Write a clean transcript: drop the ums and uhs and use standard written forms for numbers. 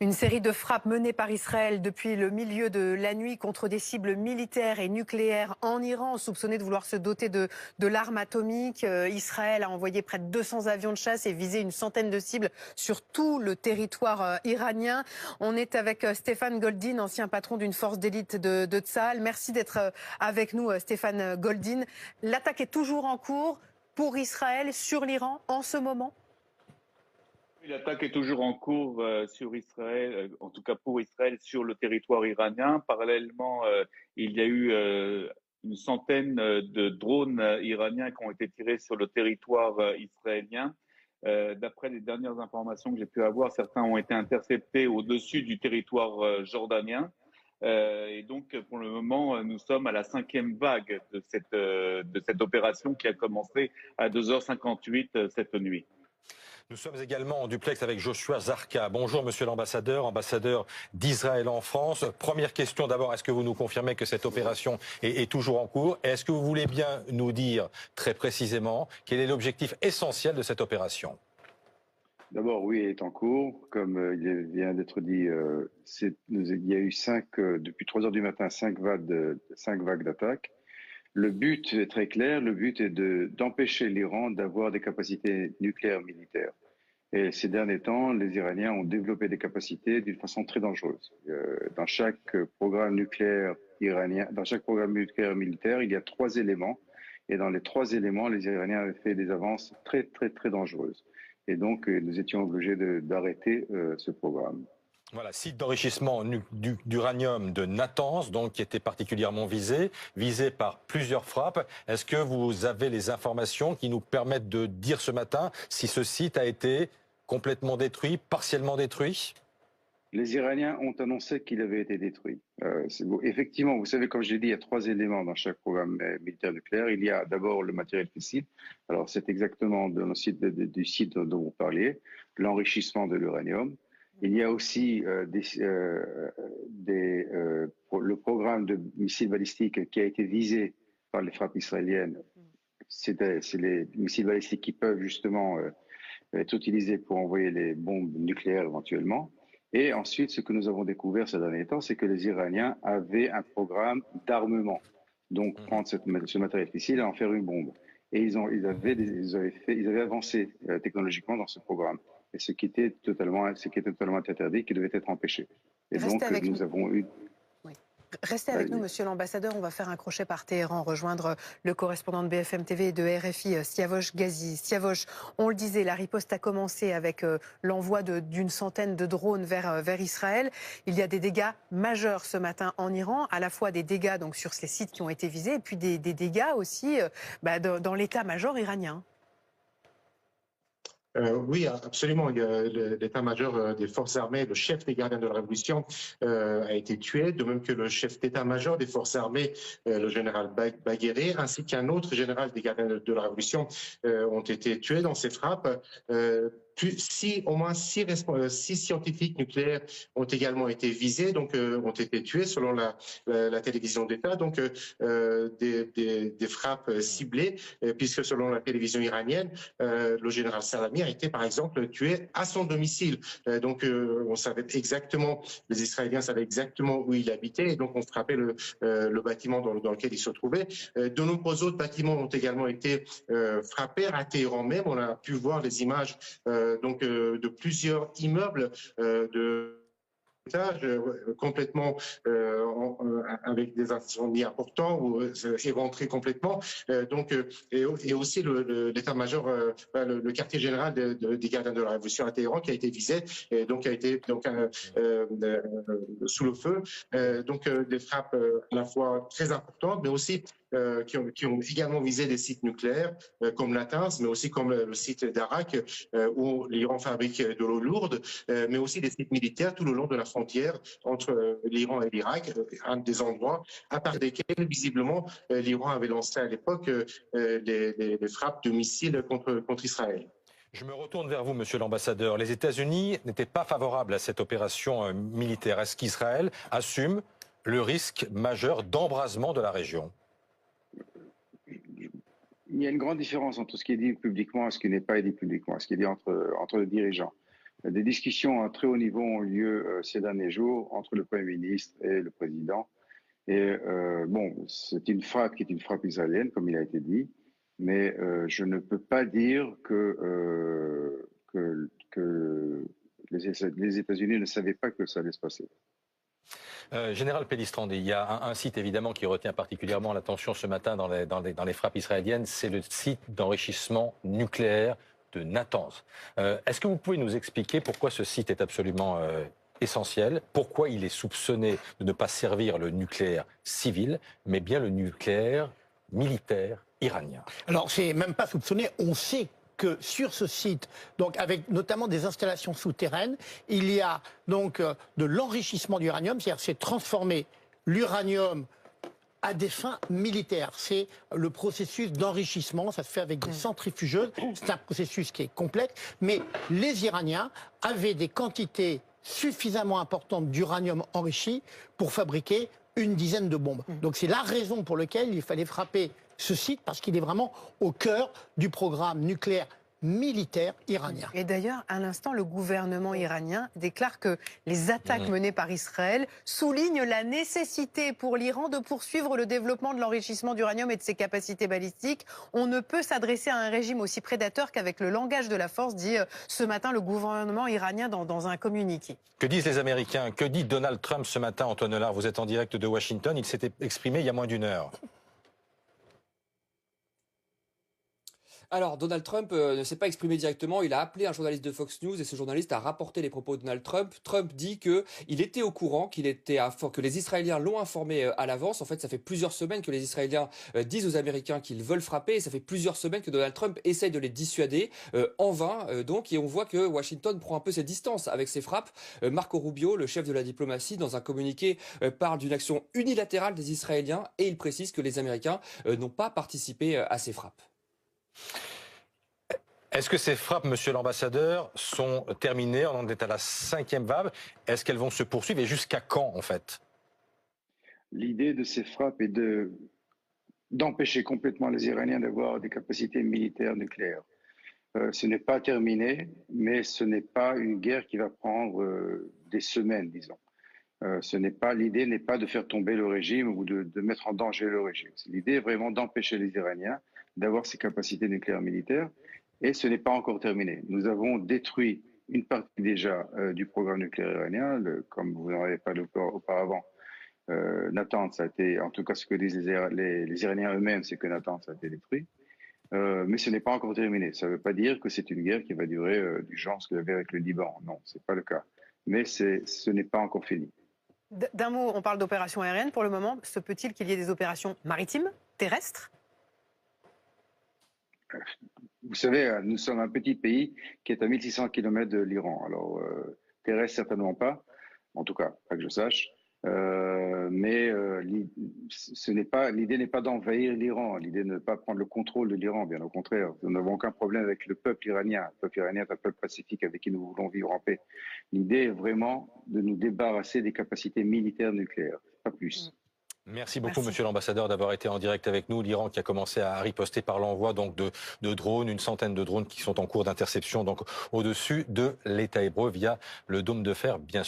Une série de frappes menées par Israël depuis le milieu de la nuit contre des cibles militaires et nucléaires en Iran, soupçonnées de vouloir se doter de l'arme atomique. Israël a envoyé près de 200 avions de chasse et visé une centaine de cibles sur tout le territoire iranien. On est avec Stéphane Goldin, ancien patron d'une force d'élite de Tsahal. Merci d'être avec nous, Stéphane Goldin. L'attaque est toujours en cours pour Israël sur l'Iran en ce moment? L'attaque est toujours en cours sur Israël, en tout cas pour Israël, sur le territoire iranien. Parallèlement, il y a eu une centaine de drones iraniens qui ont été tirés sur le territoire israélien. D'après les dernières informations que j'ai pu avoir, certains ont été interceptés au-dessus du territoire jordanien. Et donc, pour le moment, nous sommes à la 5e vague de cette opération qui a commencé à 2h58 cette nuit. Nous sommes également en duplex avec Joshua Zarka. Bonjour Monsieur l'ambassadeur, ambassadeur d'Israël en France. Première question d'abord, est-ce que vous nous confirmez que cette opération est toujours en cours? Et est-ce que vous voulez bien nous dire très précisément quel est l'objectif essentiel de cette opération? D'abord, oui, elle est en cours. Comme il vient d'être dit, il y a eu depuis 3 heures du matin, 5 vagues d'attaque. Le but est très clair, le but est d'empêcher l'Iran d'avoir des capacités nucléaires militaires. Et ces derniers temps, les Iraniens ont développé des capacités d'une façon très dangereuse. Dans chaque programme nucléaire iranien, dans chaque programme nucléaire militaire, il y a 3 éléments. Et dans les 3 éléments, les Iraniens avaient fait des avances très, très, très dangereuses. Et donc, nous étions obligés d'arrêter ce programme. Voilà, site d'enrichissement d'uranium de Natanz, donc qui était particulièrement visé par plusieurs frappes. Est-ce que vous avez les informations qui nous permettent de dire ce matin si ce site a été complètement détruit, partiellement détruit? Les Iraniens ont annoncé qu'il avait été détruit. Effectivement, vous savez, comme je l'ai dit, il y a 3 éléments dans chaque programme militaire nucléaire. Il y a d'abord le matériel fissile. Alors, c'est exactement du site dont vous parliez, l'enrichissement de l'uranium. Il y a aussi le programme de missiles balistiques qui a été visé par les frappes israéliennes. C'est les missiles balistiques qui peuvent justement être utilisés pour envoyer les bombes nucléaires éventuellement. Et ensuite, ce que nous avons découvert ces derniers temps, c'est que les Iraniens avaient un programme d'armement. Donc, prendre ce matériel fissile et en faire une bombe. Et ils avaient avancé technologiquement dans ce programme. Et ce qui était totalement interdit, qui devait être empêché. Et donc, nous avons eu... Restez avec nous, Monsieur l'ambassadeur. On va faire un crochet par Téhéran, rejoindre le correspondant de BFM TV et de RFI, Siavosh Ghazi. Siavosh, on le disait, la riposte a commencé avec l'envoi d'une centaine de drones vers Israël. Il y a des dégâts majeurs ce matin en Iran, à la fois des dégâts donc, sur ces sites qui ont été visés, et puis des dégâts aussi dans l'état-major iranien. Oui, absolument. Il y a l'état-major des forces armées, le chef des gardiens de la Révolution a été tué, de même que le chef d'état-major des forces armées, le général Baguéré, ainsi qu'un autre général des gardiens de la Révolution ont été tués dans ces frappes. Au moins 6 scientifiques nucléaires ont également été visés, donc ont été tués selon la télévision d'État, donc des frappes ciblées, puisque selon la télévision iranienne, le général Salami a été par exemple tué à son domicile. Donc on savait exactement, les Israéliens savaient exactement où il habitait, et donc on frappait le bâtiment dans lequel il se trouvait. De nombreux autres bâtiments ont également été frappés à Téhéran même. On a pu voir les images de plusieurs immeubles de étages complètement avec des incendies importants ou éventrés complètement. Et aussi l'état-major, le quartier général des gardiens de la Révolution à Téhéran qui a été visé et donc a été sous le feu. Des frappes à la fois très importantes, mais aussi qui ont également visé des sites nucléaires comme Natanz, mais aussi comme le site d'Arak où l'Iran fabrique de l'eau lourde, mais aussi des sites militaires tout le long de la frontière entre l'Iran et l'Irak, un des endroits à part desquels visiblement l'Iran avait lancé à l'époque des frappes de missiles contre Israël. Je me retourne vers vous, Monsieur l'ambassadeur. Les États-Unis n'étaient pas favorables à cette opération militaire. Est-ce qu'Israël assume le risque majeur d'embrasement de la région? Il y a une grande différence entre ce qui est dit publiquement et ce qui n'est pas dit publiquement, ce qui est dit entre les dirigeants. Des discussions à très haut niveau ont eu lieu ces derniers jours entre le Premier ministre et le président. Et bon, c'est une frappe qui est une frappe israélienne, comme il a été dit, mais je ne peux pas dire que les États-Unis ne savaient pas que ça allait se passer. Général Pellistrandi, il y a un site évidemment qui retient particulièrement l'attention ce matin dans les frappes israéliennes, c'est le site d'enrichissement nucléaire de Natanz. Est-ce que vous pouvez nous expliquer pourquoi ce site est absolument essentiel, pourquoi il est soupçonné de ne pas servir le nucléaire civil, mais bien le nucléaire militaire iranien? Alors, c'est même pas soupçonné, on sait que sur ce site, donc avec notamment des installations souterraines, il y a donc de l'enrichissement d'uranium, c'est-à-dire c'est transformer l'uranium à des fins militaires. C'est le processus d'enrichissement, ça se fait avec des centrifugeuses, c'est un processus qui est complexe, mais les Iraniens avaient des quantités suffisamment importantes d'uranium enrichi pour fabriquer une dizaine de bombes. Donc c'est la raison pour laquelle il fallait frapper ce site, parce qu'il est vraiment au cœur du programme nucléaire militaire iranien. Et d'ailleurs, à l'instant, le gouvernement iranien déclare que les attaques menées par Israël soulignent la nécessité pour l'Iran de poursuivre le développement de l'enrichissement d'uranium et de ses capacités balistiques. On ne peut s'adresser à un régime aussi prédateur qu'avec le langage de la force, dit ce matin le gouvernement iranien dans un communiqué. Que disent les Américains? Que dit Donald Trump ce matin, Antoine Lard? Vous êtes en direct de Washington, il s'était exprimé il y a moins d'une heure. Alors, Donald Trump ne s'est pas exprimé directement. Il a appelé un journaliste de Fox News et ce journaliste a rapporté les propos de Donald Trump. Trump dit qu'il était au courant, que les Israéliens l'ont informé à l'avance. En fait, ça fait plusieurs semaines que les Israéliens disent aux Américains qu'ils veulent frapper. Et ça fait plusieurs semaines que Donald Trump essaye de les dissuader en vain. Donc, et on voit que Washington prend un peu ses distances avec ces frappes. Marco Rubio, le chef de la diplomatie, dans un communiqué, parle d'une action unilatérale des Israéliens et il précise que les Américains n'ont pas participé à ces frappes. Est-ce que ces frappes, monsieur l'ambassadeur, sont terminées? On en est à la 5e vague. Est-ce qu'elles vont se poursuivre et jusqu'à quand, en fait? L'idée de ces frappes est d'empêcher complètement les Iraniens d'avoir des capacités militaires nucléaires. Ce n'est pas terminé, mais ce n'est pas une guerre qui va prendre des semaines, disons. L'idée n'est pas de faire tomber le régime ou de mettre en danger le régime. L'idée est vraiment d'empêcher les Iraniens d'avoir ces capacités nucléaires militaires, et ce n'est pas encore terminé. Nous avons détruit une partie déjà du programme nucléaire iranien, comme vous n'en avez pas auparavant. Natanz a été, en tout cas ce que disent les Iraniens eux-mêmes, c'est que Natanz a été détruit, mais ce n'est pas encore terminé. Ça ne veut pas dire que c'est une guerre qui va durer du genre ce qu'il y avait avec le Liban. Non, ce n'est pas le cas. Mais ce n'est pas encore fini. D'un mot, on parle d'opérations aériennes pour le moment. Se peut-il qu'il y ait des opérations maritimes, terrestres? Vous savez, nous sommes un petit pays qui est à 1600 km de l'Iran. Alors, terrestre, certainement pas, en tout cas, pas que je sache. Mais l'idée n'est pas d'envahir l'Iran. L'idée n'est pas prendre le contrôle de l'Iran, bien au contraire. Nous n'avons aucun problème avec le peuple iranien. Le peuple iranien est un peuple pacifique avec qui nous voulons vivre en paix. L'idée est vraiment de nous débarrasser des capacités militaires nucléaires, pas plus. Merci beaucoup, monsieur l'ambassadeur, d'avoir été en direct avec nous. L'Iran qui a commencé à riposter par l'envoi donc de drones, une centaine de drones qui sont en cours d'interception donc au-dessus de l'État hébreu via le dôme de fer, bien sûr.